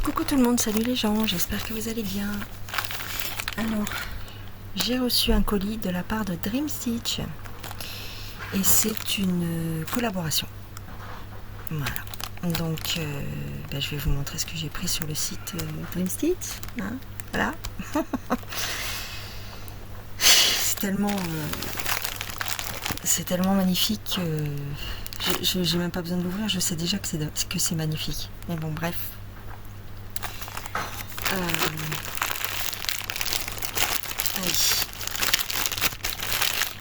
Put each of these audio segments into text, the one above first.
Coucou tout le monde, salut les gens, j'espère que vous allez bien. Alors, j'ai reçu un colis de la part de Dream Stitch et c'est une collaboration. Voilà, donc je vais vous montrer ce que j'ai pris sur le site Dream Stitch. Hein, voilà. C'est tellement magnifique. J'ai même pas besoin de l'ouvrir, je sais déjà que c'est magnifique. Mais bon, bref.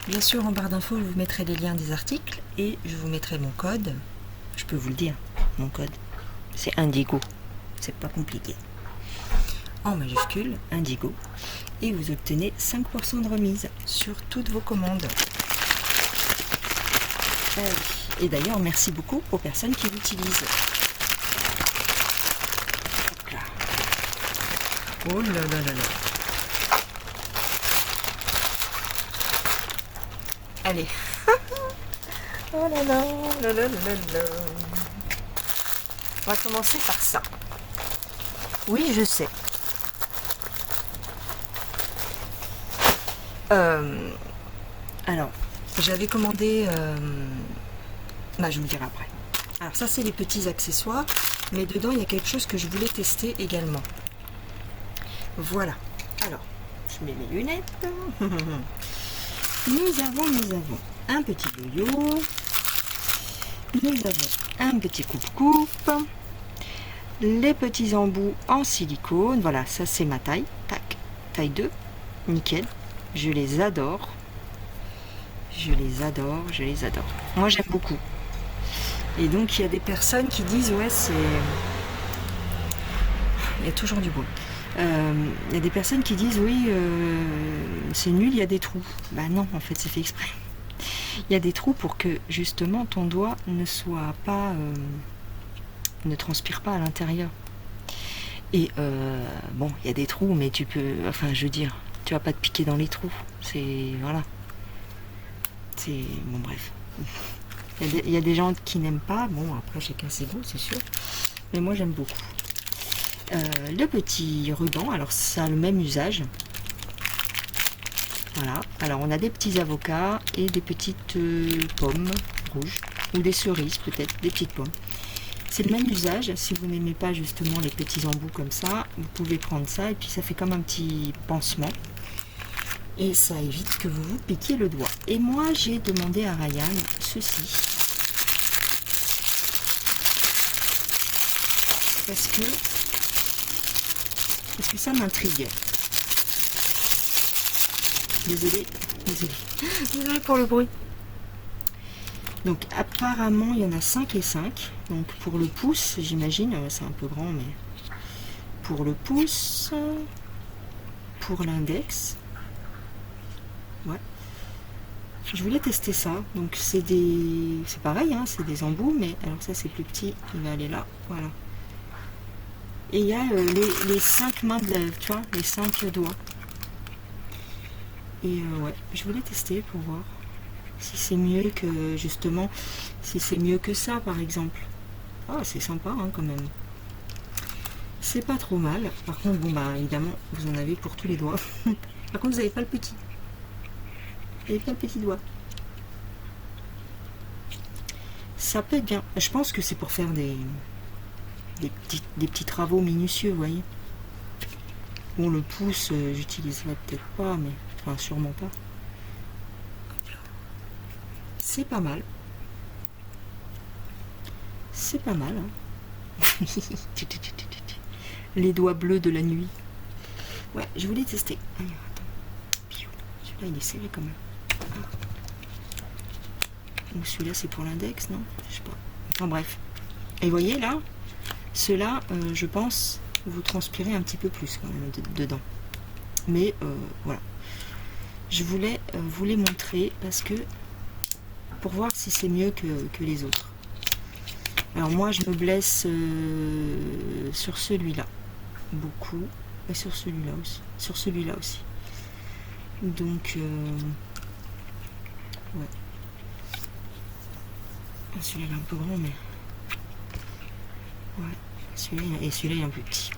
Bien sûr, en barre d'infos, je vous mettrai les liens des articles et je vous mettrai mon code. Je peux vous le dire, mon code, c'est Indigo. C'est pas compliqué. En majuscule, Indigo. Et vous obtenez 5% de remise sur toutes vos commandes. Et d'ailleurs, merci beaucoup aux personnes qui l'utilisent. Oh là là là là. Allez. Oh là là, là là là là. On va commencer par ça. Oui, je sais. Alors, j'avais commandé... je vous le dirai après. Alors ça, c'est les petits accessoires. Mais dedans, il y a quelque chose que je voulais tester également. Voilà. Alors, je mets mes lunettes. Nous avons un petit yo-yo. Nous avons un petit coupe-coupe. Les petits embouts en silicone. Voilà, ça c'est ma taille. Tac. Taille 2. Nickel. Je les adore. Je les adore. Je les adore. Moi j'aime beaucoup. Et donc il y a des personnes qui disent ouais c'est... Il y a toujours du beau. Il y a des personnes qui disent oui c'est nul, il y a des trous. Bah non, en fait c'est fait exprès. Il y a des trous pour que justement ton doigt ne soit pas ne transpire pas à l'intérieur. Et bon, il y a des trous, mais tu peux, enfin je veux dire, tu vas pas te piquer dans les trous. C'est voilà. C'est bon, bref. Il y a des gens qui n'aiment pas. Bon, après chacun ses goûts, c'est sûr. Mais moi j'aime beaucoup. Le petit ruban, alors ça a le même usage. Voilà, alors on a des petits avocats et des petites pommes rouges ou des cerises peut-être, des petites pommes. C'est le même usage. Si vous n'aimez pas justement les petits embouts comme ça, vous pouvez prendre ça et puis ça fait comme un petit pansement et ça évite que vous vous piquiez le doigt. Et moi j'ai demandé à Ryan ceci parce que ça m'intrigue. Désolée pour le bruit. Donc apparemment il y en a 5 et 5. Donc pour le pouce, j'imagine, c'est un peu grand, mais pour le pouce, pour l'index, ouais. Je voulais tester ça. Donc c'est pareil, hein, c'est des embouts, mais alors ça c'est plus petit, il va aller là, voilà. Et il y a les 5 mains de lèvres, tu vois, les 5 doigts. Et ouais, je voulais tester pour voir si c'est mieux que, justement, si c'est mieux que ça, par exemple. Ah, c'est sympa, hein, quand même. C'est pas trop mal. Par contre, bon, bah, évidemment, vous en avez pour tous les doigts. Par contre, vous n'avez pas le petit. Vous n'avez pas le petit doigt. Ça peut être bien. Je pense que c'est pour faire des petits travaux minutieux, vous voyez. Bon, le pouce, j'utiliserai peut-être pas, mais enfin, sûrement pas. C'est pas mal. C'est pas mal. Hein. Les doigts bleus de la nuit. Ouais, je voulais tester. Allez, attends. Celui-là, il est serré quand même. Ou celui-là, c'est pour l'index, non? Je sais pas. Enfin, bref. Et vous voyez, là, ceux-là, je pense, vous transpirez un petit peu plus quand même dedans. Mais voilà. Je voulais vous les montrer parce que pour voir si c'est mieux que les autres. Alors moi je me blesse sur celui-là beaucoup et sur celui-là aussi. Sur celui-là aussi. Donc ouais. Celui-là est un peu grand mais ouais. Celui-là, et celui-là est un peu petit.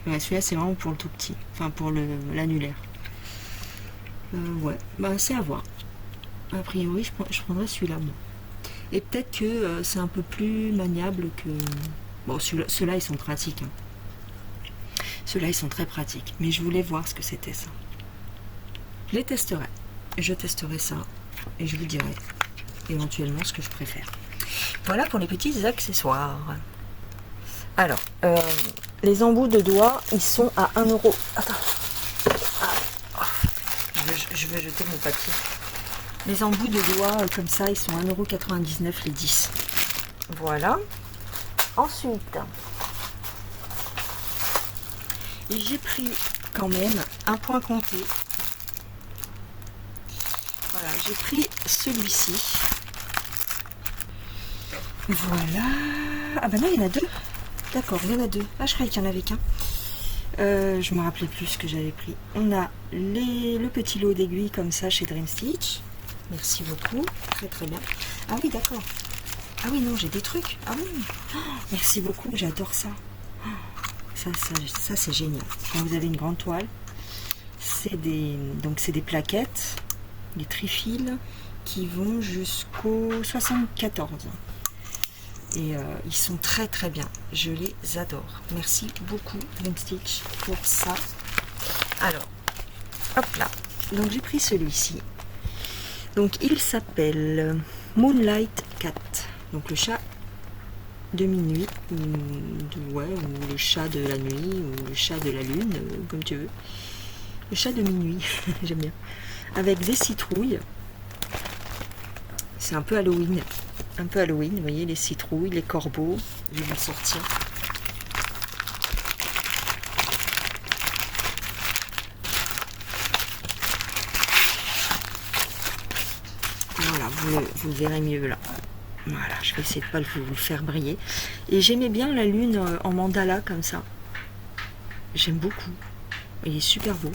Ouais, celui-là, c'est vraiment pour le tout petit. Enfin, pour l'annulaire. Ouais, bah c'est à voir. A priori, je prendrais celui-là, moi. Et peut-être que c'est un peu plus maniable que... Bon, ceux-là, ils sont pratiques. Hein. Ceux-là, ils sont très pratiques. Mais je voulais voir ce que c'était, ça. Je les testerai. Je testerai ça. Et je vous dirai éventuellement ce que je préfère. Voilà pour les petits accessoires. Alors, les embouts de doigts, ils sont à 1€. Attends. Ah, je veux jeter mon papier. Les embouts de doigts, comme ça, ils sont 1,99€ les 10. Voilà. Ensuite, j'ai pris quand même un point compté. Voilà, j'ai pris celui-ci. Voilà. Ah bah non, il y en a deux. D'accord, il y en a deux. Ah, je croyais qu'il y en avait qu'un. Je me rappelais plus ce que j'avais pris. On a le petit lot d'aiguilles comme ça chez Dream Stitch. Merci beaucoup. Très très bien. Ah oui, d'accord. Ah oui, non, j'ai des trucs. Ah oui. Oh, merci beaucoup, j'adore ça. Ça c'est génial. Quand vous avez une grande toile, c'est des plaquettes, des trifils qui vont jusqu'au 74. Et ils sont très très bien. Je les adore. Merci beaucoup Dream Stitch pour ça. Alors, hop là. Donc j'ai pris celui-ci. Donc il s'appelle Moonlight Cat. Donc le chat de minuit, ou le chat de la nuit, ou le chat de la lune, comme tu veux. Le chat de minuit, j'aime bien. Avec des citrouilles. C'est un peu Halloween. Un peu Halloween, vous voyez, les citrouilles, les corbeaux. Je vais vous sortir. Voilà, vous le verrez mieux là. Voilà, je vais essayer de ne pas vous le faire briller. Et j'aimais bien la lune en mandala comme ça. J'aime beaucoup. Il est super beau.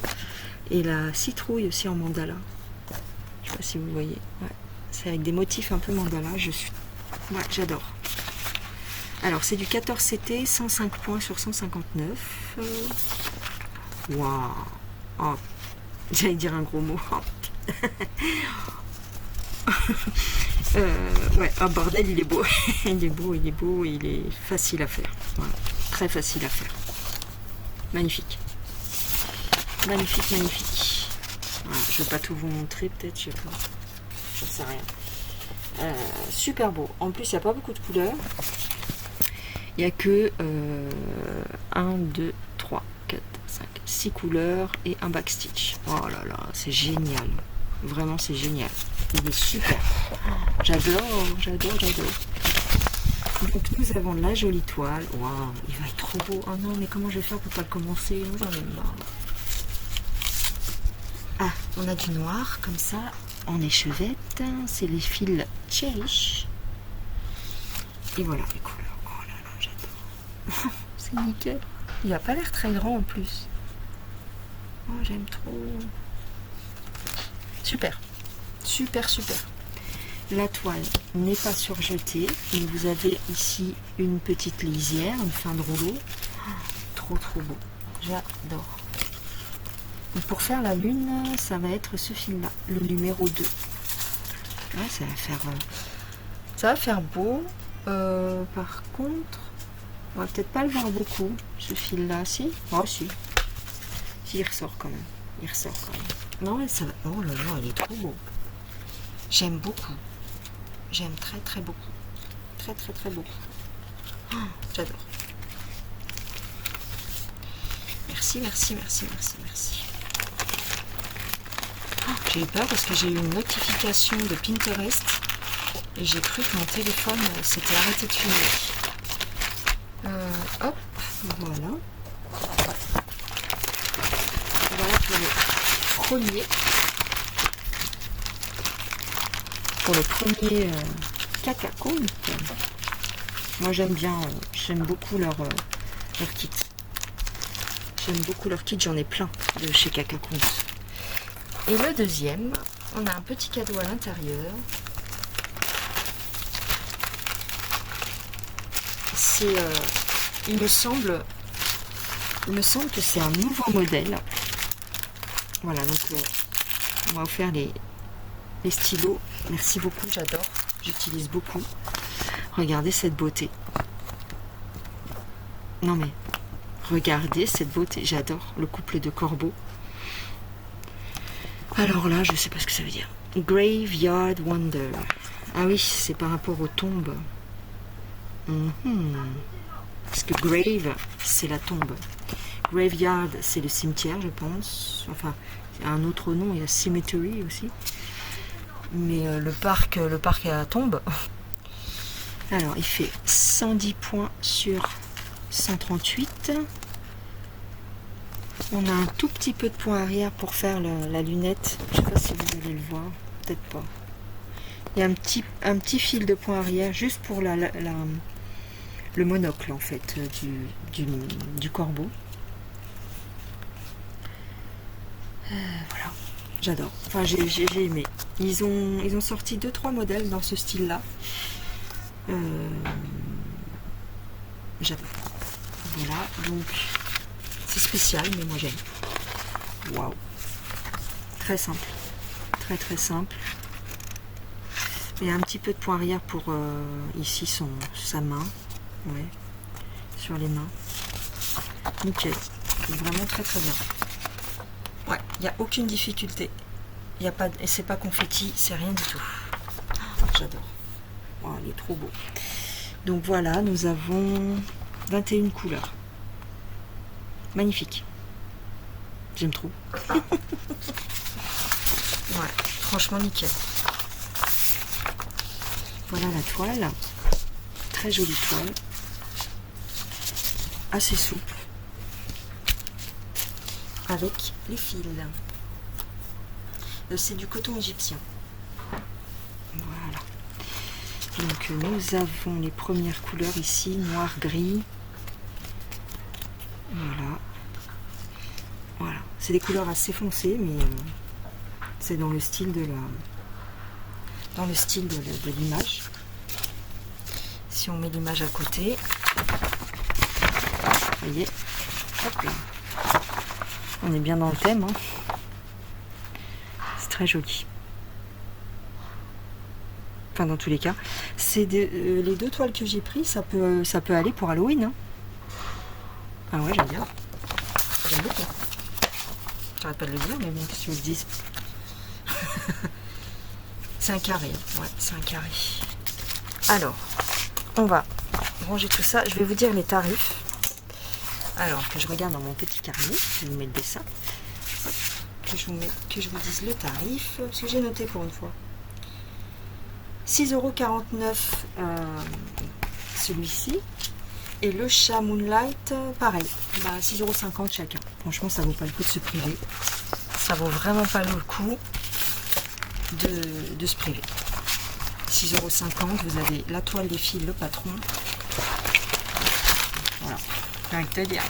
Et la citrouille aussi en mandala. Je ne sais pas si vous voyez. Ouais. C'est avec des motifs un peu mandala. Ouais, j'adore. Alors, c'est du 14 CT, 105 points sur 159. Waouh. Oh. J'allais dire un gros mot. Ouais, oh bordel, il est beau. Il est beau, il est beau, il est facile à faire. Voilà. Très facile à faire. Magnifique. Magnifique, magnifique. Voilà, je ne vais pas tout vous montrer, peut-être, je sais pas. Je sais rien. Super beau. En plus, il n'y a pas beaucoup de couleurs. Il n'y a que 1, 2, 3, 4, 5, 6 couleurs et un backstitch. Oh là là, c'est génial. Vraiment, c'est génial. Il est super. J'adore, j'adore, j'adore. Donc, nous avons la jolie toile. Waouh, il va être trop beau. Oh non, mais comment je vais faire pour pas le commencer? J'en ai marre. Ah, on a du noir, comme ça, en échevette. C'est les fils Cherish. Et voilà les couleurs. Oh là là, j'adore. C'est nickel. Il n'a pas l'air très grand en plus. Oh, j'aime trop. Super. Super, super. La toile n'est pas surjetée. Et vous avez ici une petite lisière, une fin de rouleau. Oh, trop, trop beau. J'adore. Donc pour faire la lune, ça va être ce fil-là, le numéro 2. Ouais, ça va faire beau. Par contre, on va peut-être pas le voir beaucoup, ce fil-là. Si? Oh, si. Si, il ressort quand même. Il ressort quand même. Non, mais ça va. Oh là là, il est trop beau. J'aime beaucoup. J'aime très, très beaucoup. Très, très, très beaucoup. Oh, j'adore. Merci, merci, merci, merci, merci. Oh, j'ai eu peur parce que j'ai eu une notification de Pinterest et j'ai cru que mon téléphone s'était arrêté de filmer. Hop, voilà. Voilà pour le premier. Pour le premier Cacacon. Moi j'aime bien, j'aime beaucoup leur kit. J'aime beaucoup leur kit, j'en ai plein de chez Cacacon. Et le deuxième, on a un petit cadeau à l'intérieur. C'est il me semble que c'est un nouveau modèle. Voilà, donc on m'a offert les stylos. Merci beaucoup, j'adore. J'utilise beaucoup. Regardez cette beauté. Non mais, regardez cette beauté. J'adore le couple de corbeaux. Alors là, je sais pas ce que ça veut dire. Graveyard Wonder. Ah oui, c'est par rapport aux tombes. Parce que grave, c'est la tombe. Graveyard, c'est le cimetière, je pense. Enfin, il y a un autre nom, il y a cemetery aussi. Mais le parc à la tombe. Alors, il fait 110 points sur 138. On a un tout petit peu de points arrière pour faire la lunette. Je ne sais pas si vous allez le voir. Peut-être pas. Il y a un petit fil de points arrière juste pour le monocle en fait du corbeau. Voilà, j'adore. Enfin, j'ai aimé. Ils ont sorti 2-3 modèles dans ce style-là. J'adore. Voilà, donc c'est spécial, mais moi j'aime. Waouh. Très simple. Très très simple. Et un petit peu de point arrière pour ici sa main. Ouais. Sur les mains. Nickel. Vraiment très très bien. Ouais, il n'y a aucune difficulté. Il y a pas, et c'est pas confetti, c'est rien du tout. J'adore. Oh, il est trop beau. Donc voilà, nous avons 21 couleurs. Magnifique. J'aime trop. Ouais, franchement nickel. Voilà la toile. Très jolie toile. Assez souple. Avec les fils. C'est du coton égyptien. Voilà. Donc nous avons les premières couleurs ici, noir, gris. Voilà. Voilà. C'est des couleurs assez foncées, mais c'est dans le style de l'image. Si on met l'image à côté, vous voyez, hop là. On est bien dans le thème. Hein. C'est très joli. Enfin, dans tous les cas, c'est les 2 toiles que j'ai prises, ça peut aller pour Halloween. Hein. Ah ouais, j'aime bien. J'aime beaucoup. J'arrête pas de le dire, mais bon, si vous le dites. C'est un carré. Ouais, c'est un carré. Alors, on va ranger tout ça. Je vais vous dire les tarifs. Alors, que je regarde dans mon petit carnet, je vous mets le dessin. Que je vous dise le tarif, parce que j'ai noté pour une fois. 6,49 € celui-ci. Et le chat Moonlight, pareil, 6,50 € chacun. Franchement, ça vaut pas le coup de se priver. Ça vaut vraiment pas le coup de se priver. 6,50 €, vous avez la toile des fils, le patron. Voilà. J'ai envie de te dire.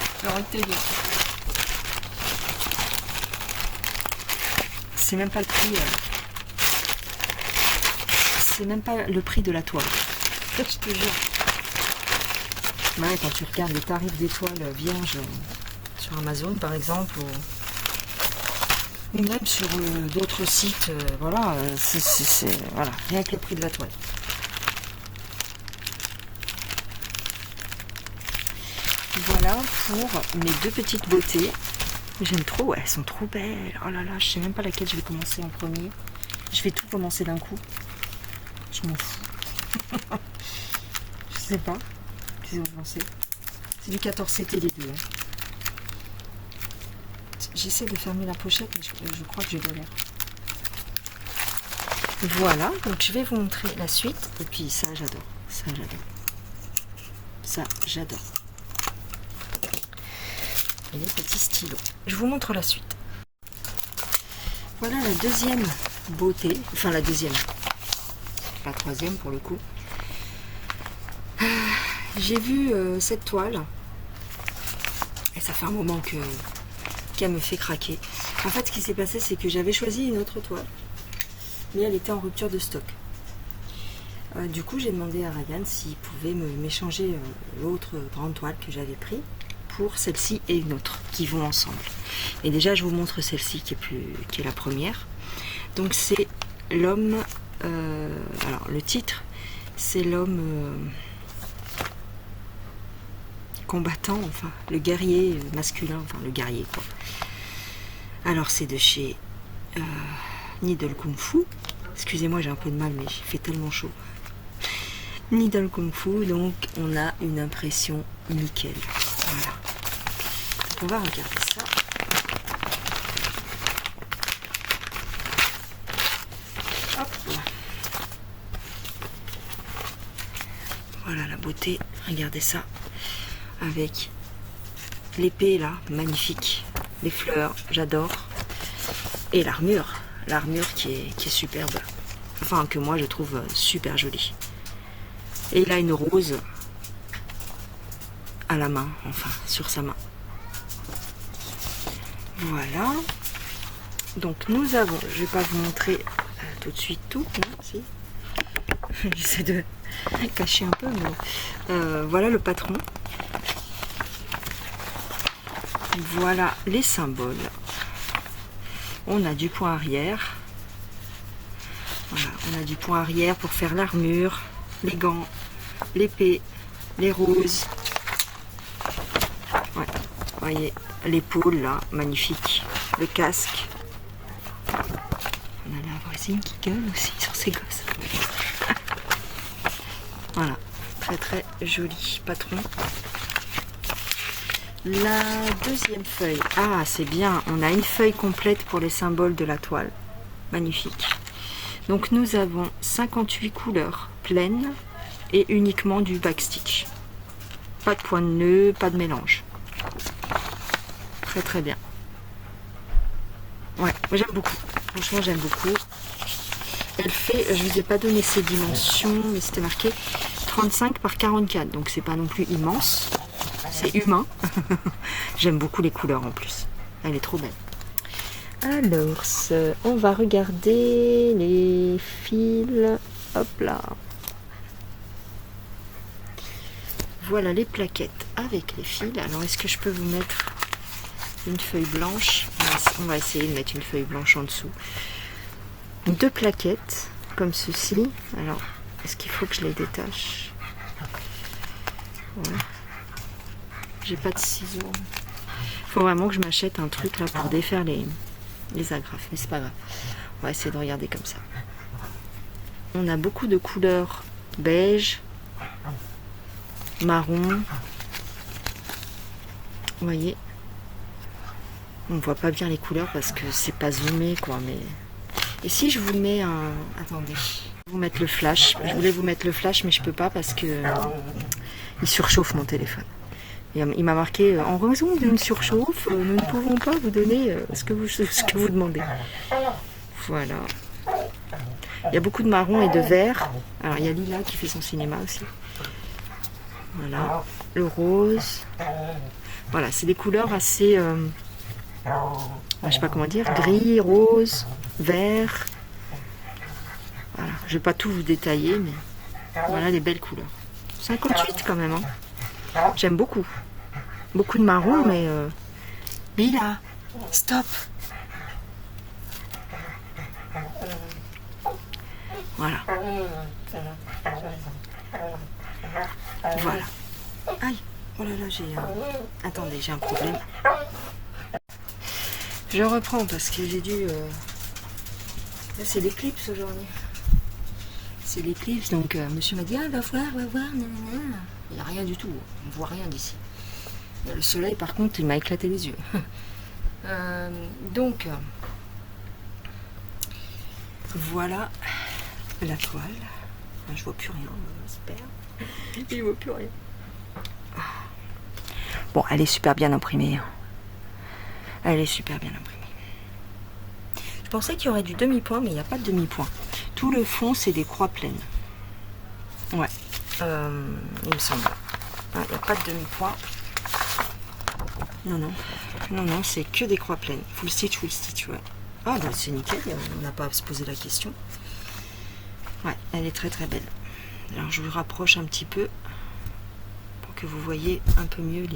C'est même pas le prix. C'est même pas le prix de la toile. Je te jure. Ouais, quand tu regardes les tarifs des toiles vierges sur Amazon par exemple, ou même sur d'autres sites, voilà, voilà, rien que le prix de la toile. Voilà pour mes 2 petites beautés. J'aime trop, ouais, elles sont trop belles. Oh là là, je sais même pas laquelle je vais commencer en premier. Je vais tout commencer d'un coup. Je m'en fous. Je sais pas. Qu'est-ce que vous pensez? C'est du 14-7 les 2. Hein. J'essaie de fermer la pochette, mais je crois que je galère. Voilà, donc je vais vous montrer la suite. Et puis ça, j'adore. Ça, j'adore. Ça, j'adore. Et les petits stylos. Je vous montre la suite. Voilà la deuxième beauté. Enfin, la deuxième. La troisième pour le coup. J'ai vu cette toile. Et ça fait un moment qu'elle me fait craquer. En fait, ce qui s'est passé, c'est que j'avais choisi une autre toile. Mais elle était en rupture de stock. Du coup, j'ai demandé à Ryan s'il pouvait m'échanger l'autre grande toile que j'avais pris pour celle-ci et une autre qui vont ensemble. Et déjà, je vous montre celle-ci qui est la première. Donc c'est l'homme, alors le titre, c'est l'homme combattant, enfin le guerrier masculin, enfin le guerrier quoi. Alors c'est de chez Needle Kung Fu. Excusez-moi, j'ai un peu de mal, mais il fait tellement chaud. Needle Kung Fu, donc on a une impression nickel. Voilà. Donc on va regarder ça. Hop là. Voilà la beauté, regardez ça. Avec l'épée là, magnifique. Les fleurs, j'adore. Et l'armure qui est superbe. Enfin, que moi je trouve super jolie. Et il a une rose à la main, enfin, sur sa main. Voilà. Donc nous avons, je vais pas vous montrer tout de suite tout, non, si. J'essaie de cacher un peu, mais voilà le patron. Voilà les symboles. On a du point arrière. Voilà, on a du point arrière pour faire l'armure, les gants, l'épée, les roses. Ouais, vous voyez, l'épaule là, magnifique. Le casque. On a la voisine qui gueule aussi sur ses gosses. Voilà, très très joli patron. La deuxième feuille, ah c'est bien, on a une feuille complète pour les symboles de la toile, magnifique. Donc nous avons 58 couleurs pleines et uniquement du backstitch. Pas de point de nœud, pas de mélange. Très très bien. Ouais, moi j'aime beaucoup, franchement j'aime beaucoup. Elle fait, je ne vous ai pas donné ses dimensions, mais c'était marqué 35 par 44, donc c'est pas non plus immense. C'est humain. J'aime beaucoup les couleurs en plus. Elle est trop belle. Alors, on va regarder les fils. Hop là. Voilà les plaquettes avec les fils. Alors, est-ce que je peux vous mettre une feuille blanche? On va essayer de mettre une feuille blanche en dessous. Deux plaquettes comme ceci. Alors, est-ce qu'il faut que je les détache? Ouais. J'ai pas de ciseaux. Il faut vraiment que je m'achète un truc là pour défaire les agrafes, mais c'est pas grave. On va essayer de regarder comme ça. On a beaucoup de couleurs beige, marron. Vous voyez, on voit pas bien les couleurs parce que c'est pas zoomé quoi. Mais et si je vous mets un, attendez, je vais vous mettre le flash. Je voulais vous mettre le flash, mais je peux pas parce que il surchauffe mon téléphone. Il m'a marqué en raison d'une surchauffe, nous ne pouvons pas vous donner ce que vous demandez. Voilà. Il y a beaucoup de marron et de vert. Alors il y a Lila qui fait son cinéma aussi. Voilà. Le rose. Voilà, c'est des couleurs assez, je sais pas comment dire, gris, rose, vert. Voilà. Je vais pas tout vous détailler, mais voilà les belles couleurs. 58 quand même. Hein. J'aime beaucoup. Beaucoup de marron, mais... Lila, stop. Voilà. Voilà. Aïe. Oh là là, j'ai... Attendez, j'ai un problème. Je reprends parce que j'ai dû... Là, c'est l'éclipse aujourd'hui. C'est l'éclipse, donc monsieur m'a dit, ah, va voir, nanana. Il n'y a rien du tout, on ne voit rien d'ici. Le soleil, par contre, il m'a éclaté les yeux. Donc, voilà la toile. Je vois plus rien, j'espère. Je vois plus rien. Bon, elle est super bien imprimée. Elle est super bien imprimée. Je pensais qu'il y aurait du demi-point, mais il n'y a pas de demi-point. Tout le fond, c'est des croix pleines. Ouais, il me semble. Il n'y a pas de demi-point. Non, c'est que des croix pleines. Full stitch, ouais. Ah, bah c'est nickel, on n'a pas à se poser la question. Ouais, elle est très très belle. Alors je vous rapproche un petit peu pour que vous voyez un peu mieux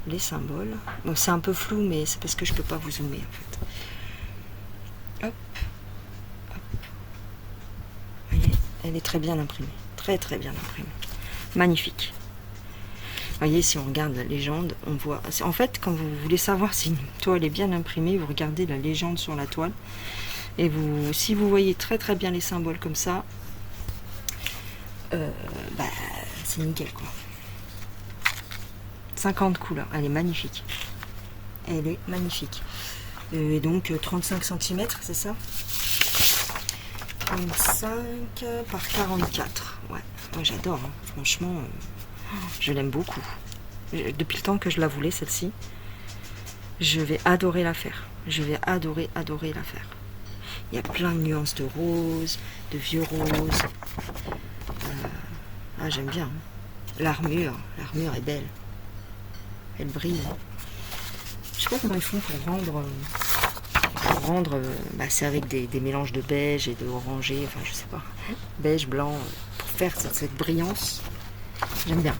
les symboles. Bon, c'est un peu flou, mais c'est parce que je peux pas vous zoomer en fait. Hop, hop. Vous voyez, elle est très bien imprimée, très très bien imprimée, magnifique. Vous voyez, si on regarde la légende, on voit. En fait, quand vous voulez savoir si une toile est bien imprimée, vous regardez la légende sur la toile. Et vous, si vous voyez très très bien les symboles comme ça, c'est nickel quoi. 50 couleurs, elle est magnifique. Elle est magnifique. Et donc 35 cm, c'est ça? 35 par 44. Ouais, moi j'adore, hein. Franchement, je l'aime beaucoup. Depuis le temps que je la voulais, celle-ci, je vais adorer la faire. Je vais adorer la faire. Il y a plein de nuances de rose, de vieux rose. J'aime bien. L'armure est belle. Elle brille. Je sais pas comment ils font pour rendre, c'est avec des mélanges de beige et de orangé, enfin je sais pas, beige, blanc, pour faire cette brillance. J'aime bien.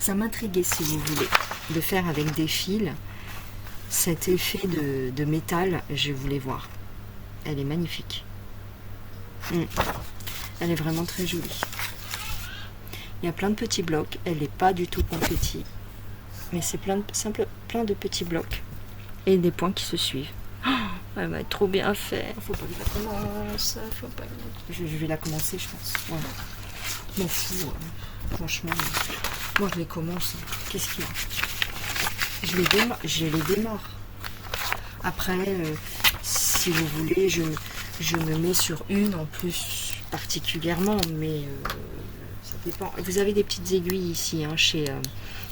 Ça m'intriguait, si vous voulez, de faire avec des fils cet effet de métal. Je voulais voir. Elle est magnifique. Elle est vraiment très jolie. Il y a plein de petits blocs. Elle n'est pas du tout confetti. Mais c'est plein de petits blocs. Et des points qui se suivent. Elle va être trop bien faite. Faut pas que je la commence. Je vais la commencer, je pense. Voilà. M'en fous. Franchement, moi je les commence. Qu'est-ce qu'il y a? Je les démarre. Après, si vous voulez, je me mets sur une en plus particulièrement, mais ça dépend. Vous avez des petites aiguilles ici, hein, chez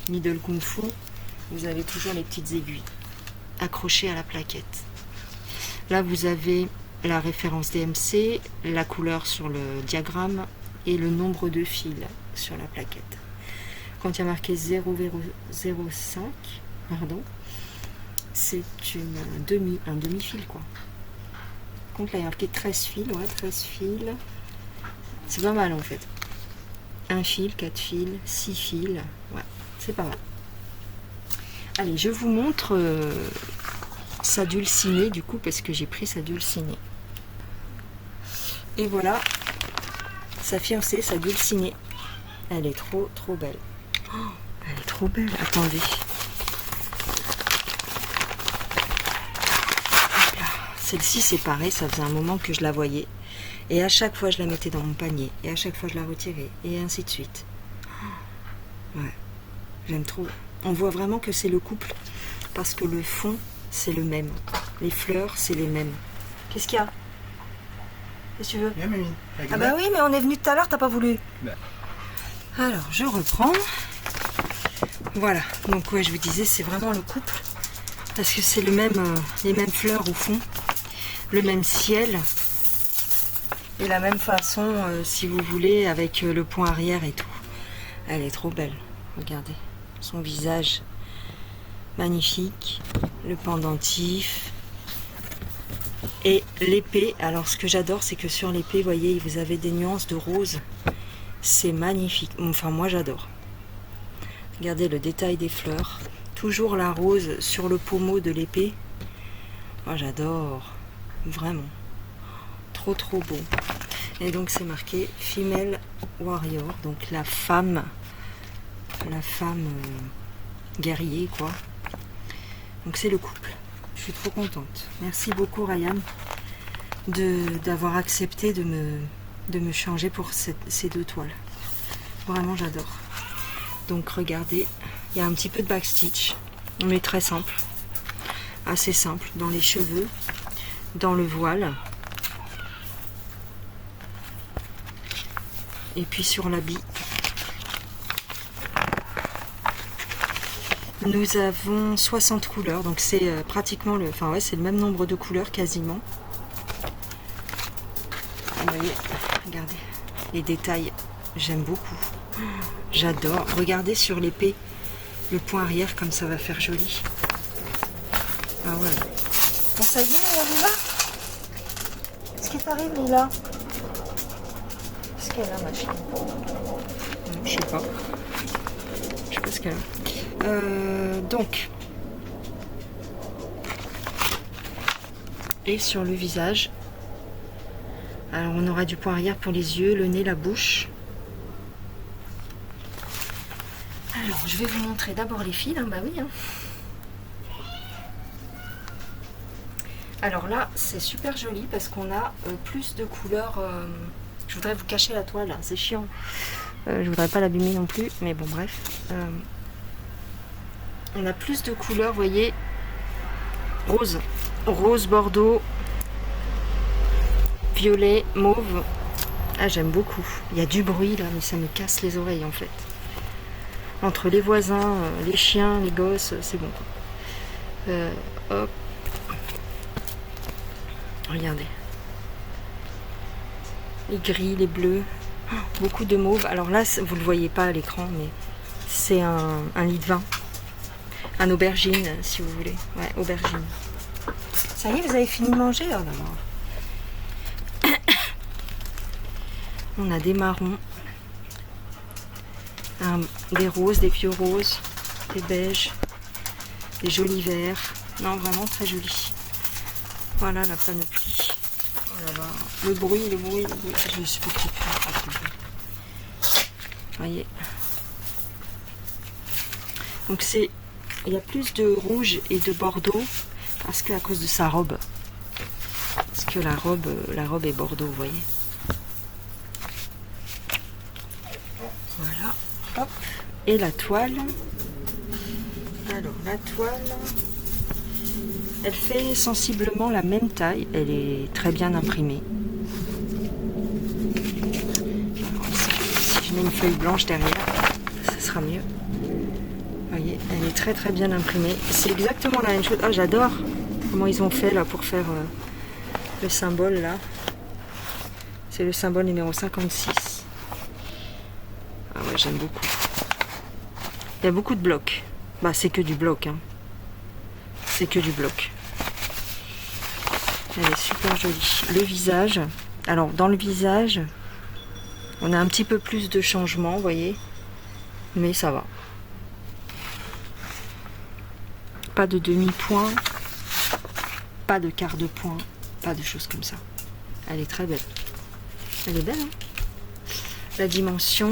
Needle Kung Fu. Vous avez toujours les petites aiguilles accrochées à la plaquette. Là, vous avez la référence DMC, la couleur sur le diagramme et le nombre de fils sur la plaquette. Quand il y a marqué 0,05, pardon, c'est un demi-fil quoi. Donc là, il y a marqué 13 fils, ouais, 13 fils. C'est pas mal en fait. 1 fil, 4 fils, 6 fils, ouais, c'est pas mal. Allez, je vous montre sa dulcinée du coup, parce que j'ai pris sa dulcinée. Et voilà, sa fiancée, sa dulcinée. Elle est trop belle. Oh, elle est trop belle, attendez. Celle-ci c'est pareil, ça faisait un moment que je la voyais. Et à chaque fois je la mettais dans mon panier. Et à chaque fois je la retirais. Et ainsi de suite. Ouais, j'aime trop. On voit vraiment que c'est le couple. Parce que le fond c'est le même. Les fleurs c'est les mêmes. Qu'est-ce qu'il y a? Qu'est-ce que tu veux? Ah bah oui, mais on est venu tout à l'heure, t'as pas voulu. Alors je reprends. Voilà, donc ouais, je vous disais, c'est vraiment le couple. Parce que c'est le même, les mêmes fleurs au fond. Le même ciel. Et la même façon, si vous voulez, avec le point arrière et tout. Elle est trop belle. Regardez. Son visage magnifique. Le pendentif. Et l'épée. Alors ce que j'adore, c'est que sur l'épée, vous voyez, vous avez des nuances de rose. C'est magnifique. Enfin, moi j'adore. Regardez le détail des fleurs. Toujours la rose sur le pommeau de l'épée. Moi j'adore. Vraiment. Trop beau. Et donc c'est marqué Female Warrior. Donc la femme guerrier quoi. Donc c'est le couple. Je suis trop contente. Merci beaucoup Ryan d'avoir accepté de me changer pour ces deux toiles. Vraiment j'adore. Donc regardez, il y a un petit peu de backstitch, mais très simple, assez simple, dans les cheveux, dans le voile, et puis sur l'habit. Nous avons 60 couleurs, donc c'est pratiquement c'est le même nombre de couleurs quasiment. Vous voyez, regardez, les détails, j'aime beaucoup. J'adore. Regardez sur l'épée, le point arrière, comme ça va faire joli. Ah ouais. Bon, ça y est, Lila? Qu'est-ce qui t'arrive, Lila? Qu'est-ce qu'elle a, ma chienne? Je sais pas. Je sais pas ce qu'elle a. Donc. Et sur le visage. Alors on aura du point arrière pour les yeux, le nez, la bouche. Alors je vais vous montrer d'abord les fils, hein, bah oui. Hein. Alors là c'est super joli parce qu'on a plus de couleurs. Je voudrais vous cacher la toile, hein, c'est chiant. Je voudrais pas l'abîmer non plus, mais bon bref. On a plus de couleurs, vous voyez. Rose, rose, bordeaux. Violet, mauve. Ah j'aime beaucoup. Il y a du bruit là, mais ça me casse les oreilles en fait. Entre les voisins, les chiens, les gosses, c'est bon quoi. Hop. Regardez. Les gris, les bleus. Oh, beaucoup de mauve. Alors là, vous ne le voyez pas à l'écran, mais c'est un lit de vin. Un aubergine, si vous voulez. Ouais, aubergine. Ça y est, vous avez fini de manger? Oh, d'abord. On a des marrons, des roses, des vieux roses, des beiges, des jolis verts. Non, vraiment très joli. Voilà la panoplie. Oh là là. Le bruit. Je suis pas plus. Voyez. Donc il y a plus de rouge et de bordeaux parce que à cause de sa robe. Parce que la robe est bordeaux, vous voyez. Voilà, hop. Et la toile. Alors la toile, elle fait sensiblement la même taille. Elle est très bien imprimée. Alors, si je mets une feuille blanche derrière, ça sera mieux. Vous voyez, elle est très très bien imprimée. C'est exactement la même chose. Ah, j'adore comment ils ont fait là pour faire le symbole là. C'est le symbole numéro 56. Ah ouais, j'aime beaucoup. Il y a beaucoup de blocs. Bah, c'est que du bloc. Hein. C'est que du bloc. Elle est super jolie. Le visage. Alors, dans le visage, on a un petit peu plus de changement, vous voyez. Mais ça va. Pas de demi-point. Pas de quart de point. Pas de choses comme ça. Elle est très belle. Elle est belle, hein. La dimension,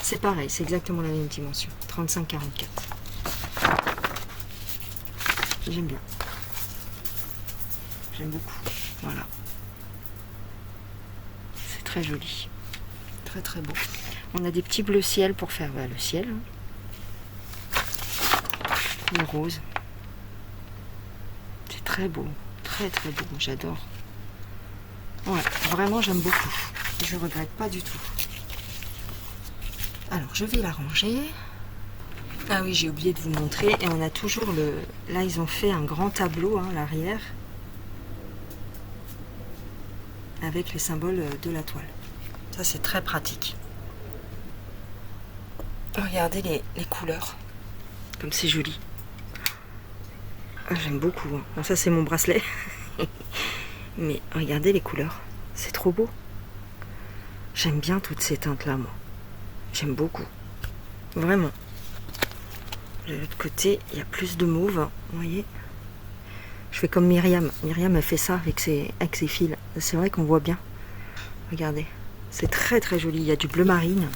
c'est pareil, c'est exactement la même dimension. 35-44. J'aime bien. J'aime beaucoup. Voilà. C'est très joli. Très très beau. On a des petits bleus ciel pour faire le ciel. Le rose. C'est très beau. Très très beau. J'adore. Ouais, vraiment j'aime beaucoup. Je regrette pas du tout. Alors je vais la ranger. Ah oui, j'ai oublié de vous montrer. Et on a toujours le... Là ils ont fait un grand tableau à l'arrière. Avec les symboles de la toile. Ça c'est très pratique. Regardez les couleurs. Comme c'est joli. Ah, j'aime beaucoup. Hein. Bon, ça c'est mon bracelet. Mais regardez les couleurs. C'est trop beau. J'aime bien toutes ces teintes-là, moi. J'aime beaucoup. Vraiment. De l'autre côté, il y a plus de mauve. Vous voyez? Je fais comme Myriam. Myriam, elle fait ça avec ses fils. C'est vrai qu'on voit bien. Regardez. C'est très très joli. Il y a du bleu marine.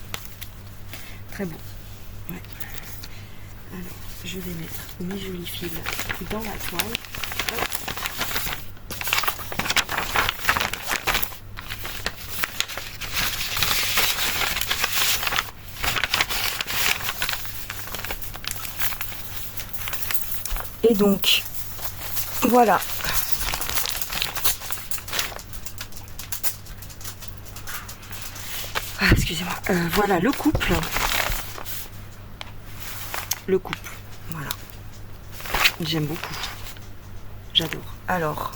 Très beau. Ouais. Alors, je vais mettre mes jolis fils dans la toile. Hop. Et donc, voilà. Ah, excusez-moi. Voilà le couple. Le couple. Voilà. J'aime beaucoup. J'adore. Alors,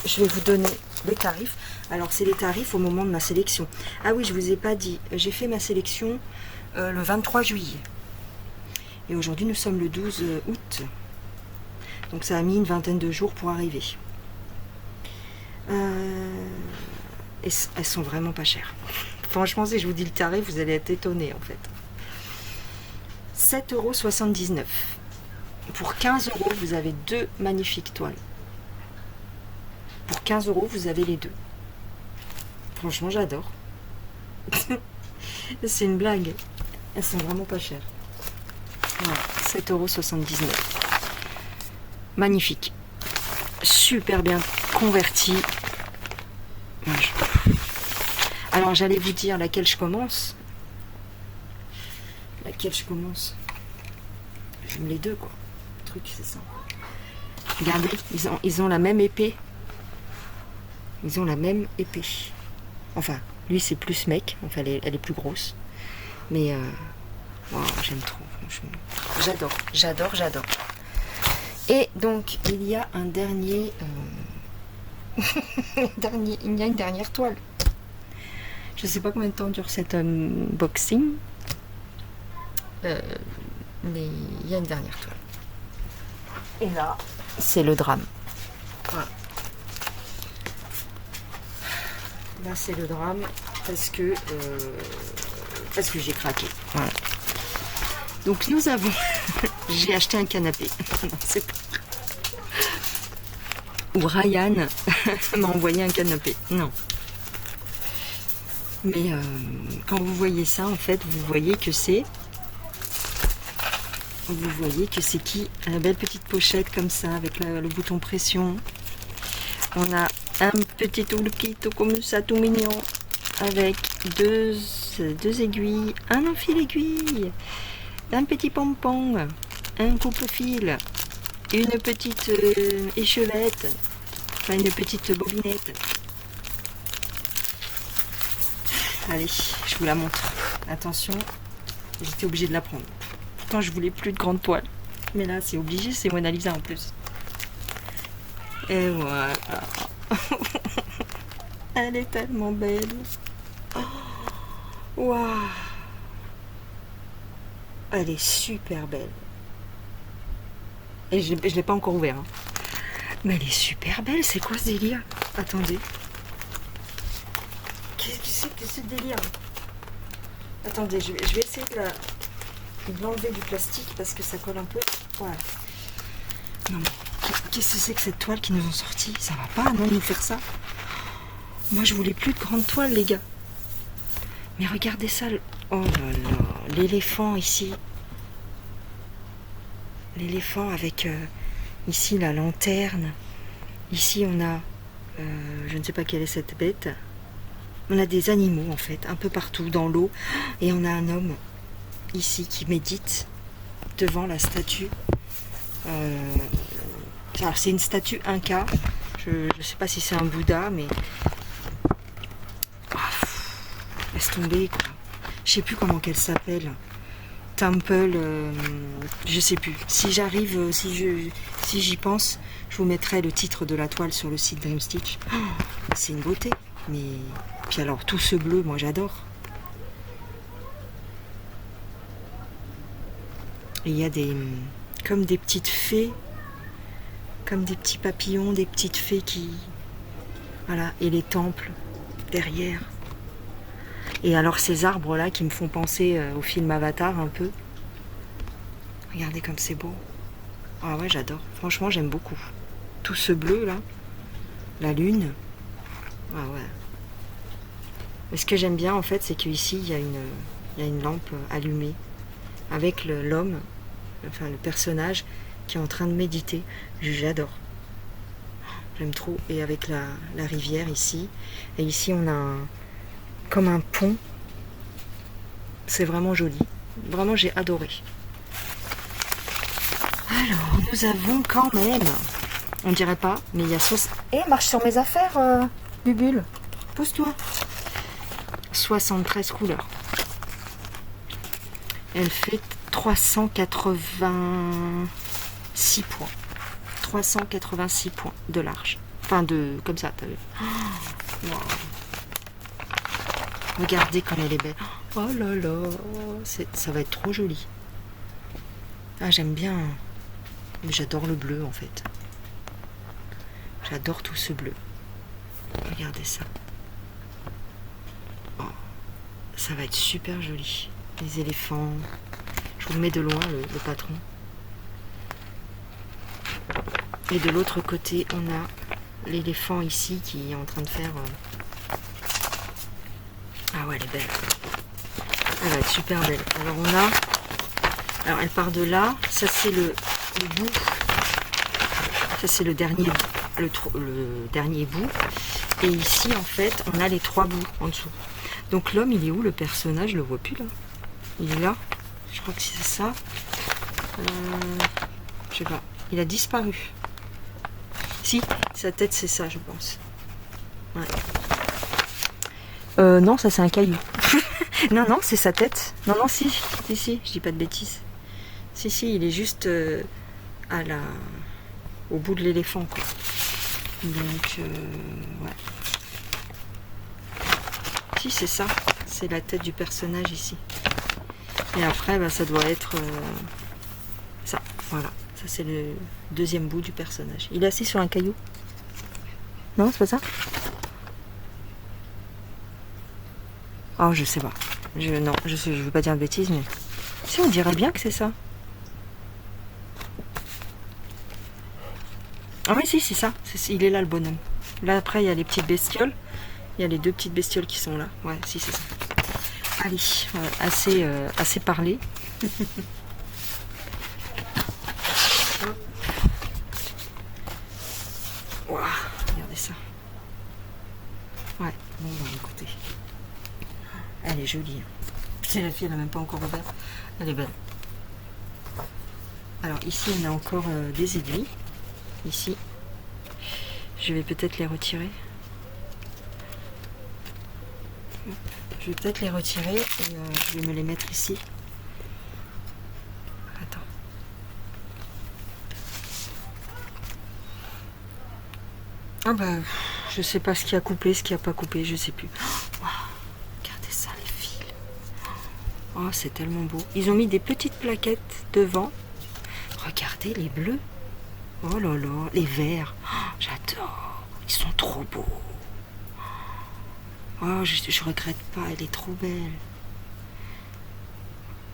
je vais vous donner les tarifs. Alors, c'est les tarifs au moment de ma sélection. Ah oui, je vous ai pas dit. J'ai fait ma sélection le 23 juillet. Et aujourd'hui, nous sommes le 12 août. Donc ça a mis une vingtaine de jours pour arriver. Et elles sont vraiment pas chères. Franchement, si je vous dis le tarif, vous allez être étonnés en fait. 7,79 €. Pour 15 €, vous avez deux magnifiques toiles. Pour 15 €, vous avez les deux. Franchement, j'adore. C'est une blague. Elles sont vraiment pas chères. Voilà, 7,79 €. Magnifique. Super bien converti. Alors, j'allais vous dire laquelle je commence. Laquelle je commence. J'aime les deux, quoi. Le truc, c'est ça. Regardez, ils ont la même épée. Ils ont la même épée. Enfin, lui, c'est plus mec. Enfin, elle est plus grosse. Mais, wow, j'aime trop, franchement. J'adore. Et donc, il y a un dernier... il y a une dernière toile. Je sais pas combien de temps dure cet unboxing. Mais il y a une dernière toile. Et là, c'est le drame. Voilà. Là, c'est le drame parce que j'ai craqué. Voilà. Donc, nous avons... j'ai acheté un canapé. Non, c'est pas... Ou Ryan m'a envoyé un canapé. Non. Mais quand vous voyez ça, en fait, vous voyez que c'est... Vous voyez que c'est qui? La belle petite pochette comme ça, avec le bouton pression. On a un petit toolkit comme ça, tout mignon, avec deux aiguilles, un enfil aiguille, un petit pompon, un coupe-fil, une petite échevette, enfin une petite bobinette. Allez, je vous la montre. Attention, j'étais obligée de la prendre. Pourtant, je voulais plus de grande toile. Mais là, c'est obligé, c'est Mona Lisa en plus. Et voilà. Elle est tellement belle. Waouh. Elle est super belle. Et je ne l'ai pas encore ouvert. Hein. Mais elle est super belle. C'est quoi ce délire? Attendez. Qu'est-ce que c'est que ce délire? Attendez, je vais essayer de l'enlever du plastique parce que ça colle un peu. Voilà. Non mais qu'est-ce que c'est que cette toile qui nous ont sorti? Ça va pas, non, nous faire ça? Moi, je voulais plus de grandes toiles, les gars. Mais regardez ça. Oh là là, l'éléphant ici. L'éléphant avec ici la lanterne. Ici, on a, je ne sais pas quelle est cette bête. On a des animaux, en fait, un peu partout dans l'eau. Et on a un homme ici qui médite devant la statue. Alors, c'est une statue Inca. Je ne sais pas si c'est un Bouddha, mais... laisse tomber, quoi. Je sais plus comment qu'elle s'appelle. Temple, je sais plus. Si j'arrive, si j'y pense, je vous mettrai le titre de la toile sur le site Dream Stitch. Oh, c'est une beauté. Mais puis alors tout ce bleu, moi j'adore. Et il y a comme des petites fées, comme des petits papillons, des petites fées qui, voilà, et les temples derrière. Et alors ces arbres là qui me font penser au film Avatar un peu. Regardez comme c'est beau. Ah ouais, j'adore. Franchement, j'aime beaucoup. Tout ce bleu là, la lune. Ah ouais. Et ce que j'aime bien en fait, c'est qu'ici il y a une lampe allumée avec l'homme, enfin le personnage qui est en train de méditer. J'adore. J'aime trop. Et avec la rivière ici. Et ici on a comme un pont. C'est vraiment joli. Vraiment, j'ai adoré. Alors, nous avons quand même, on dirait pas, mais il y a marche sur mes affaires, Bubule. Pousse-toi. 73 couleurs. Elle fait 386 points. 386 points de large. Enfin, comme ça, t'as vu. Oh, wow. Regardez comme elle est belle. Oh là là, ça va être trop joli. Ah, j'aime bien. J'adore le bleu en fait. J'adore tout ce bleu. Regardez ça. ça va être super joli. Les éléphants. Je vous le mets de loin, le patron. Et de l'autre côté, on a l'éléphant ici qui est en train de faire... Ah ouais, elle est belle. Elle va être super belle. Alors on a... Alors elle part de là. Ça c'est le bout. Ça c'est le dernier bout. Et ici en fait, on a les 3 bouts en dessous. Donc l'homme, il est où le personnage? Je le vois plus là. Il est là. Je crois que c'est ça. Je sais pas. Il a disparu. Si, sa tête c'est ça, je pense. Ouais. Non, ça c'est un caillou. Non, non, c'est sa tête. Non, non, si, je dis pas de bêtises. Si, il est juste au bout de l'éléphant, quoi. Donc, ouais. Si, c'est ça. C'est la tête du personnage ici. Et après, bah, ça doit être ça. Voilà. Ça, c'est le deuxième bout du personnage. Il est assis sur un caillou? Non, c'est pas ça? Oh, je sais pas. Non, je veux pas dire de bêtises, mais... Si, on dirait bien que c'est ça. Ah oui, si, c'est ça. Il est là, le bonhomme. Là, après, il y a les petites bestioles. Il y a les 2 petites bestioles qui sont là. Ouais, si, c'est ça. Allez, assez parlé. Wow, regardez ça. Ouais, bon, bah, écoutez. Elle est jolie. C'est la fille, elle n'a même pas encore ouvert. Elle est belle. Alors ici, on a encore des aiguilles. Ici. Je vais peut-être les retirer. Je vais peut-être les retirer et je vais me les mettre ici. Attends. Ah bah, je sais pas ce qui a coupé, ce qui a pas coupé, je sais plus. Wow, regardez ça, les fils. Oh, c'est tellement beau. Ils ont mis des petites plaquettes devant. Regardez les bleus. Oh là là, les verts. Oh, j'adore. Ils sont trop beaux. Oh, je regrette pas, elle est trop belle.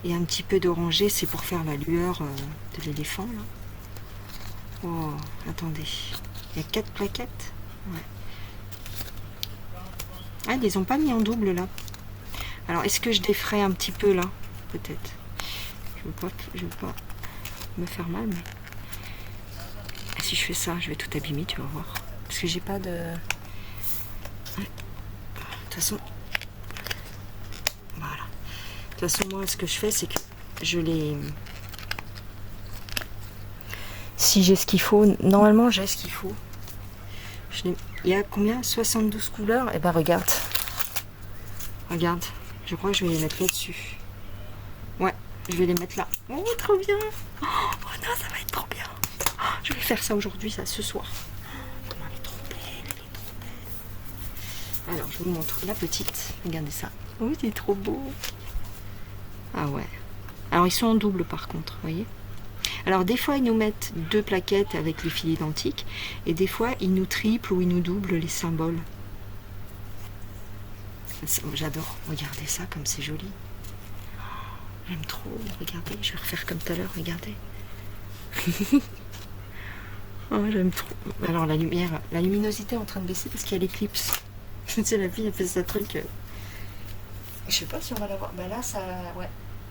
Et un petit peu d'orangé, c'est pour faire la lueur de l'éléphant, là. Oh, attendez. Il y a 4 plaquettes. Ouais. Ah, ils les ont pas mis en double, là. Alors, est-ce que je défrais un petit peu, là? Peut-être. Je veux pas me faire mal, mais... Si je fais ça, je vais tout abîmer, tu vas voir. Parce que j'ai pas de... Ouais. De toute façon... Voilà. De toute façon, moi, ce que je fais, c'est que je les... Si j'ai ce qu'il faut... Normalement, j'ai ce qu'il faut. Il y a combien? 72 couleurs? Et ben, regarde. Regarde. Je crois que je vais les mettre là-dessus. Ouais, je vais les mettre là. Oh, trop bien! Oh non, ça va être trop bien! Je vais faire ça aujourd'hui, ça, ce soir. Oh, elle est trop belle, elle est trop belle. Alors, je vous montre la petite. Regardez ça. Oh, c'est trop beau. Ah ouais. Alors, ils sont en double, par contre, vous voyez. Alors, des fois, ils nous mettent 2 plaquettes avec les fils identiques. Et des fois, ils nous triplent ou ils nous doublent les symboles. J'adore. Regardez ça, comme c'est joli. J'aime trop. Regardez, je vais refaire comme tout à l'heure. Regardez. Oh, j'aime trop. Alors la lumière, la luminosité est en train de baisser parce qu'il y a l'éclipse. C'est la fille, elle fait sa truc. Je sais pas si on va la voir. Bah là, ça, ouais.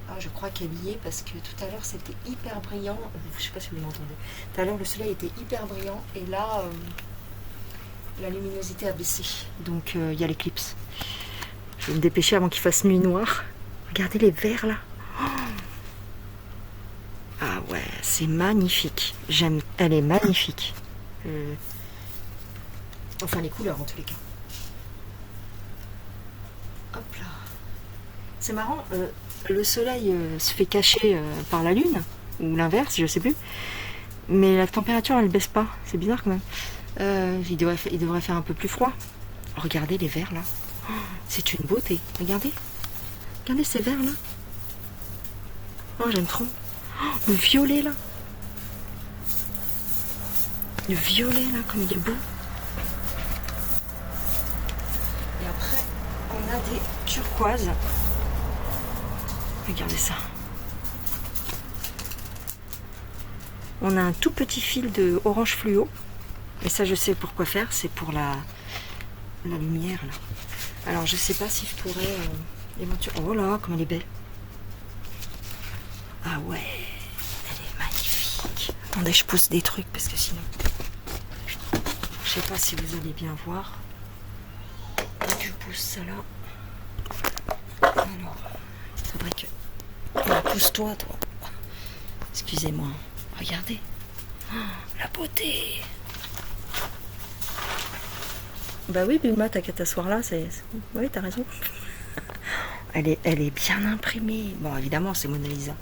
Ah, je crois qu'elle y est parce que tout à l'heure c'était hyper brillant. Je sais pas si vous m'entendez. Tout à l'heure le soleil était hyper brillant et là, la luminosité a baissé. Donc il y a l'éclipse. Je vais me dépêcher avant qu'il fasse nuit noire. Regardez les verts là. Ah ouais, c'est magnifique. J'aime, elle est magnifique. Enfin, les couleurs en tous les cas. Hop là. C'est marrant, le soleil se fait cacher par la lune, ou l'inverse, je sais plus. Mais la température, elle baisse pas. C'est bizarre quand même. Il devrait faire un peu plus froid. Regardez les verts là. Oh, c'est une beauté. Regardez. Regardez ces verts là. Oh, j'aime trop. Oh, le violet là. Le violet là, comme il est beau. Et après, on a regardez, turquoise. Regardez ça. On a un tout petit fil de orange fluo. Et ça, je sais pourquoi faire. C'est pour la lumière, là. Alors, je sais pas si je pourrais éventuellement... Oh là, comme elle est belle. Ah ouais, elle est magnifique. Attendez, je pose des trucs parce que sinon... Je sais pas si vous allez bien voir. Je pousse ça là. Alors, il faudrait que... Ah, pousse-toi, toi. Excusez-moi. Regardez. Oh, la beauté. Bah oui, Bulma, t'as qu'à t'asseoir là. Oui, t'as raison. Elle est bien imprimée. Bon, évidemment, c'est Mona Lisa.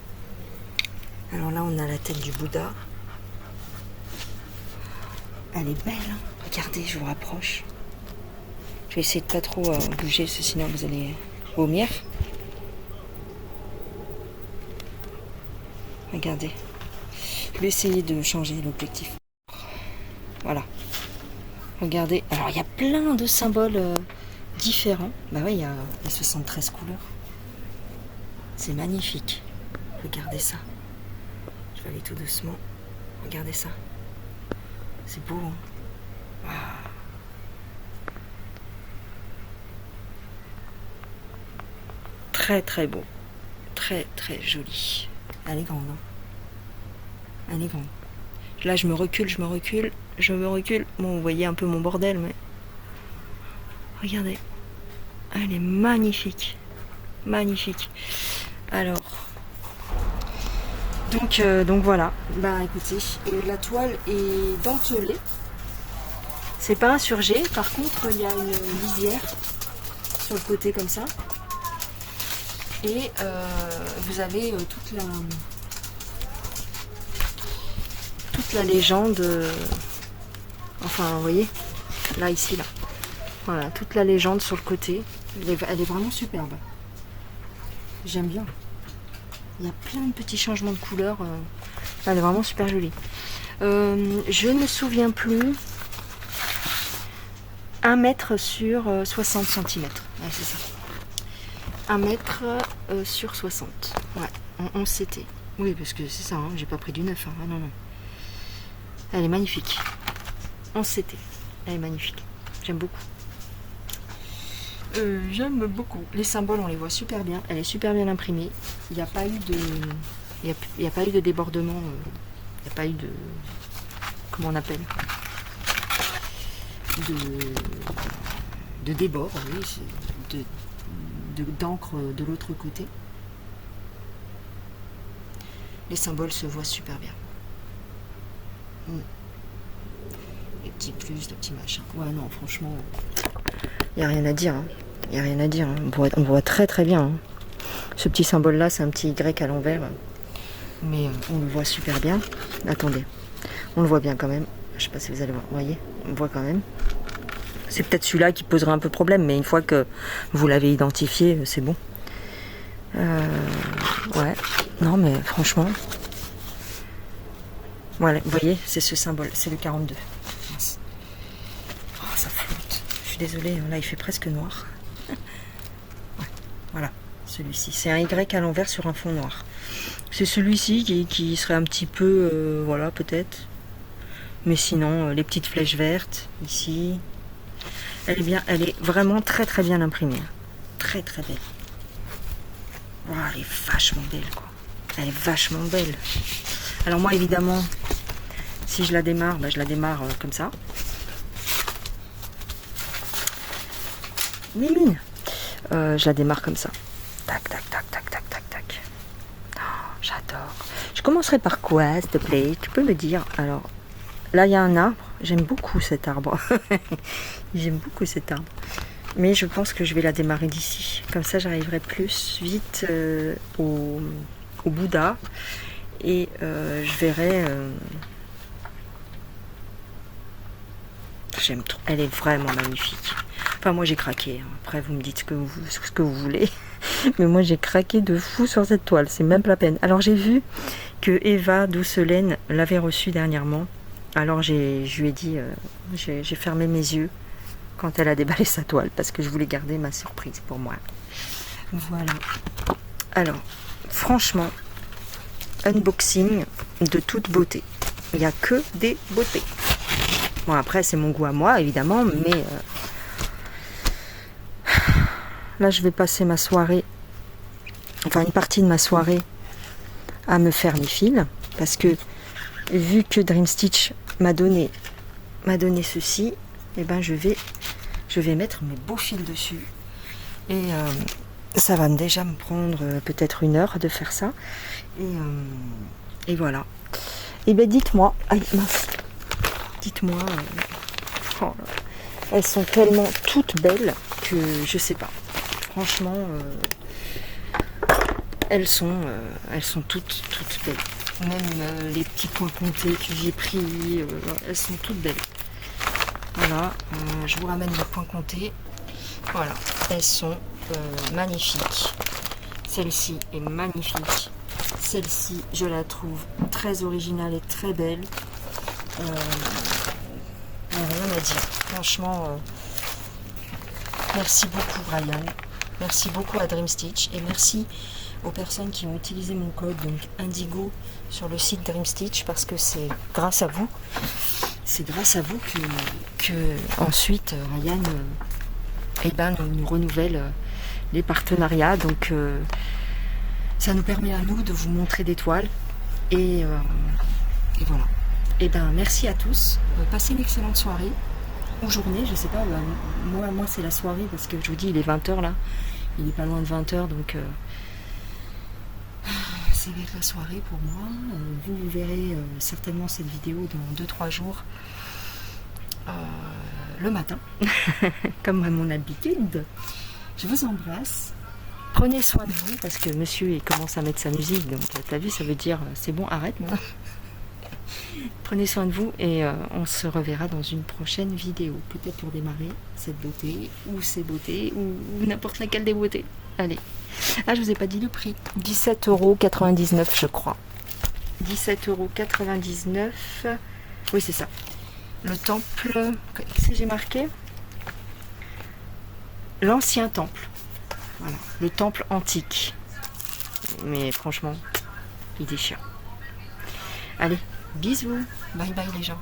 Alors là, on a la tête du Bouddha. Elle est belle, hein. Regardez, je vous rapproche. Je vais essayer de pas trop bouger, parce que sinon vous allez vomir. Regardez. Je vais essayer de changer l'objectif. Voilà. Regardez. Alors, il y a plein de symboles différents. Bah oui, il y a 73 couleurs. C'est magnifique. Regardez ça. Je vais aller tout doucement. Regardez ça. C'est beau, hein. Wow. Très très beau. Très très joli. Elle est grande, hein. Elle est grande. Là, je me recule. Bon, vous voyez un peu mon bordel, mais... Regardez. Elle est magnifique. Magnifique. Alors... Donc voilà. Bah écoutez, la toile est dentelée. C'est pas insurgé. Par contre, il y a une lisière sur le côté comme ça. Et vous avez toute la légende. Enfin, vous voyez, là, ici, là. Voilà, toute la légende sur le côté. Elle est vraiment superbe. J'aime bien. Il y a plein de petits changements de couleurs. Elle est vraiment super jolie. Je ne me souviens plus. 1 mètre sur 60 cm. Ouais, c'est ça. 1 mètre sur 60. Ouais, en 11 CT. Oui, parce que c'est ça, hein, j'ai pas pris du neuf. Hein. Ah, non, non. Elle est magnifique. 11 CT. Elle est magnifique. J'aime beaucoup. J'aime beaucoup. Les symboles, on les voit super bien. Elle est super bien imprimée. Il n'y a pas eu de... Il n'y a pas eu de débordement. Il n'y a pas eu de... Comment on appelle, de débord, oui. D'encre de l'autre côté. Les symboles se voient super bien. Les petits plus, les petits machins. Ouais, non, franchement, il n'y a rien à dire. Hein. Il n'y a rien à dire. Hein. On voit très très bien. Hein. Ce petit symbole-là, c'est un petit Y à l'envers. Mais on le voit super bien. Attendez. On le voit bien quand même. Je sais pas si vous allez voir. Vous voyez, on voit quand même. C'est peut-être celui-là qui posera un peu problème, mais une fois que vous l'avez identifié, c'est bon. Ouais. Non, mais franchement... Voilà, vous voyez, c'est ce symbole. C'est le 42. Oh, ça flotte. Je suis désolée, là, il fait presque noir. Ouais, voilà, celui-ci. C'est un Y à l'envers sur un fond noir. C'est celui-ci qui serait un petit peu... voilà, peut-être. Mais sinon, les petites flèches vertes, ici... Elle est vraiment très très bien imprimée. Très très belle. Oh, elle est vachement belle, quoi. Elle est vachement belle. Alors moi, évidemment, si je la démarre, je la démarre comme ça. Mimine. Je la démarre comme ça. Tac, tac, tac, tac, tac, tac, tac. Oh, j'adore. Je commencerai par quoi, s'il te plaît? Tu peux me dire? Alors, là, il y a un arbre. J'aime beaucoup cet arbre. J'aime beaucoup cet arbre. Mais je pense que je vais la démarrer d'ici. Comme ça, j'arriverai plus vite au Bouddha. Et je verrai... J'aime trop. Elle est vraiment magnifique. Enfin, moi, j'ai craqué. Après, vous me dites ce que vous voulez. Mais moi, j'ai craqué de fou sur cette toile. C'est même pas la peine. Alors, j'ai vu que Eva Doucelaine l'avait reçue dernièrement. Alors, je lui ai dit... j'ai fermé mes yeux quand elle a déballé sa toile, parce que je voulais garder ma surprise pour moi. Voilà. Alors, franchement, unboxing de toute beauté. Il n'y a que des beautés. Bon, après, c'est mon goût à moi, évidemment, mais là, je vais passer ma soirée, enfin une partie de ma soirée, à me faire mes fils, parce que vu que Dream Stitch m'a donné ceci, et ben je vais mettre mes beaux fils dessus. Et ça va déjà me prendre peut-être 1 heure de faire ça. Et voilà. Et ben dites-moi, dites-moi, oh là, elles sont tellement toutes belles que je sais pas. Franchement, elles sont toutes belles. Même les petits points comptés que j'ai pris, elles sont toutes belles. Voilà, je vous ramène les points comptés. Voilà, elles sont magnifiques. Celle-ci est magnifique. Celle-ci, je la trouve très originale et très belle. Rien à dire. Franchement, merci beaucoup Ryan. Merci beaucoup à Dream Stitch. Et merci aux personnes qui ont utilisé mon code donc Indigo sur le site Dream Stitch, parce que c'est grâce à vous. C'est grâce à vous que ensuite Ryan nous renouvelle les partenariats. Donc ça nous permet à nous de vous montrer des toiles. Et voilà. Et ben merci à tous. Passez une excellente soirée ou journée, je sais pas. Moi c'est la soirée, parce que je vous dis il est 20h là. Il est pas loin de 20h, donc ça va être la soirée pour moi. Vous verrez certainement cette vidéo dans 2-3 jours. Le matin, comme à mon habitude. Je vous embrasse. Prenez soin de vous, parce que monsieur il commence à mettre sa musique, donc t'as vu, ça veut dire c'est bon, arrête maintenant. Prenez soin de vous et on se reverra dans une prochaine vidéo, peut-être pour démarrer cette beauté ou ces beautés ou n'importe laquelle des beautés. Allez, je vous ai pas dit le prix, 17,99 € je crois. 17,99 €. Oui, c'est ça. Le temple, qu'est-ce que j'ai marqué? L'ancien temple. Voilà, le temple antique. Mais franchement, il déchire. Allez, bisous. Bye bye les gens.